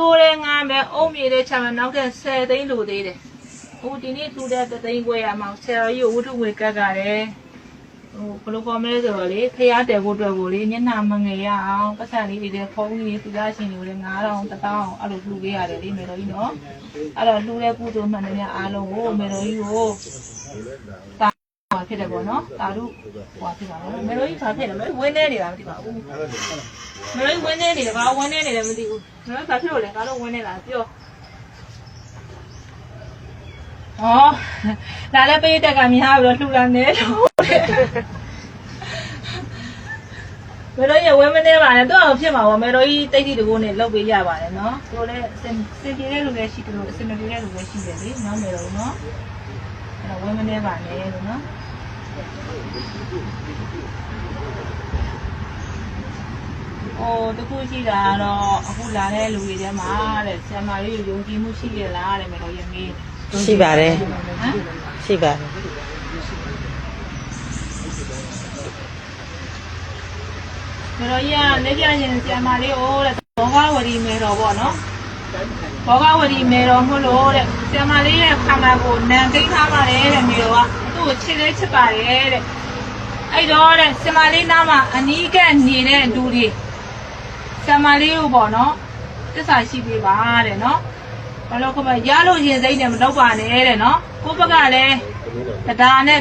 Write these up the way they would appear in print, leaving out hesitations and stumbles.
Ore ngame omi de chama nauke se de lu de de. O dini tu de de ngwe ya ma se yo wutu ngwe kat ga de. O blo ko me so le phaya de ko twet ko le nyana ma ngey ya aung pasan li de phong ni tu la shin ni le 9000 1000အဲ့လိုလှူပေးရတယ်လေမေတော်ကြီးနော်အဲ့တော့လှူတဲ့ကုသိုလ်မှန်တယ်များအားလုံးကိုမေတော်ကြီးကိုတာဖြစ်တယ်ပေါ့နော်တာတို့ဟွာဖြစ်ပါတော့မေတော်ကြီးဘာဖြစ်လဲဝင်းနေနေတာမသိပါဘူးမေတော်ကြီးဝင်းနေနေတယ်ဘာဝင်းနေနေတယ်မသိဘူးမေတော်ဘာဖြစ်လို့လဲငါတို့ဝင်းနေတာပြောဩဒါလည်းပေးတက်ကများပြီးတော့လှူတာနေတော့မေတော်ကြီးဝင်းမနေပါနဲ့တော့ဖြစ်မှာပေါ့မေတော်ကြီးတိတ်တိတကူနဲ့လောက်ပေးရပါတယ်နော်တို့လည်းစင်ပြေတဲ့လူလည်းရှိတယ်လို့အစင်မပြေတဲ့လူလည်းရှိတယ်လေနော်မေတော်နော်အဲ့တော့ဝင်းမနေပါနဲ့လို့နော်တခုရှိတာတော့အခုလာတဲ့လူတွေထဲမှာတဲ့ဆရာမလေးယုံကြည်မှုရှိရလားတဲ့မေတော်ကြီးမေးရှိပါတယ်ရှိပါတယ်မေတော်ကြီးကလက်ပြရင်ဆရာမလေးဟိုတဲ့ဘောဂဝတီမေတော်ပေါ့နော်ဘောဂဝတီမေတော်မို့လို့တဲ့ဆရာမလေးရဲ့ခန္ဓာကိုနံကိန်းထားပါတယ်တဲ့မေတော်ကသူ့ကိုချစ်လဲချစ်ပါတယ်တဲ့အဲ့တော့တဲ့ဆရာမလေးနားမှာအနီးကပ်နေတဲ့လူတွေဆရာမလေးကိုပေါ့နော်တစ္ဆာရှိပေးပါတဲ့နော်ဘာလို့ခမရလို့ရင်စိမ့်နဲ့မတော့ပါနဲ့တဲ့နော်ကိုဘက်ကလည်းတရားနဲ့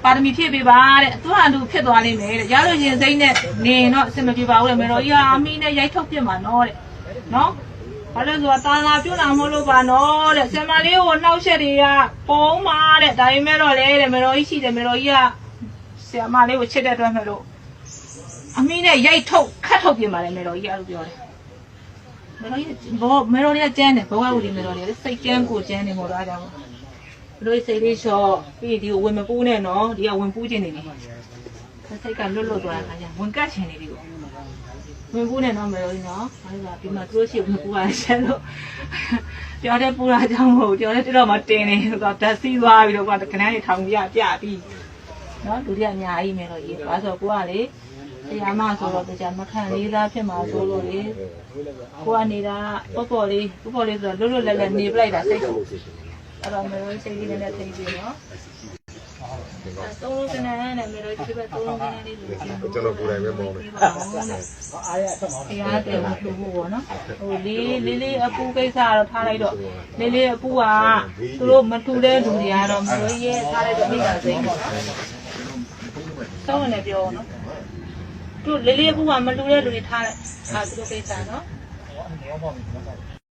ပါရမီဖြည့်ပေးပါတဲ့သူ့ဟာသူဖြစ်သွားလိမ့်မယ်တဲ့ရလို့ရင်စိမ့်နဲ့နေတော့အစမပြေပါဘူးလေမေတော်ကြီးကအမီနဲ့ရိုက်ထုတ်ပြမှာနော်တဲ့နော်ဘာလို့ဆိုတာတာလာပြုတ်လာမလို့ပါနော်တဲ့ဆရာမလေးကိုနှောက်ရက်တွေကပုံးပါတဲ့ဒါပေမဲ့တော့လေတဲ့မေတော်ကြီးရှိတယ်မေတော်ကြီးကဆရာမလေးကိုချစ်တဲ့အတွက်မဲ့လို့အမီနဲ့ရိုက်ထုတ်ခတ်ထုတ်ပြမှာလေမေတော်ကြီးအဲ့လိုပြောတယ်မေတော်ကြီးကျန်းတယ်ဘောကဦးဒီမေတော်ကြီးစိတ်ကျန်းကိုကျန်းနေမို့တော့အားကြောင့်တို့စိတ်လေးလျှော့ပြီးဒီကိုဝင်မပူးနဲ့နော်ဒီကဝင်ပူးခြင်းနေတယ်စိတ်ကလွတ်သွားတာခါကျဝင်ကတ်ခြင်းနေပြီကိုဝင်ပူးနဲ့နော်မေတော်ကြီးနော်ဘာလို့လဲဒီမှာတို့ရှိဝင်ပူးရဆက်လို့ပြောတဲ့ပူတာကြောင့်မဟုတ်ပြောတဲ့တော့မှတင်နေတော့ဓာတ်စီးသွားပြီးတော့ကကနန်းတွေထောင်ပြပြီးနော်ဒုတိယအများကြီးမေတော်ကြီးဘာဆိုကိုကလေတရားမဆိုတော့ကြာမခံလေးသားဖြစ်မှာဆိုလို့လေကိုကနေတာပေါ့လေးဆိုတော့လွတ်လပ်နေပလိုက်တာစိတ်ကိုအဲ့တော့မေတော်စိတ်လေးနဲ့ထိပြီးနော်သုံးလုံးကနေနဲ့မေတော်ဒီဘက်သုံးလုံးကနေလေးလို့ကျွန်တော်ကိုယ်တိုင်ပဲမောင်းတယ်အားရအဆက်မှာတရားတယ်လို့ပြောဖို့ပေါ့နော်ဟိုလေးအပူကိစ္စတော့ထားလိုက်တော့လေးအပူကသူတို့မထူတဲ့လူတွေကတော့မေတော်ရဲ့ထားလိုက်တော့မိတာစိတ်ပေါ့သုံးနေပြောနော်သူလေးအပူကမထူတဲ့လူတွေထားလိုက်သူတို့ကိစ္စနော်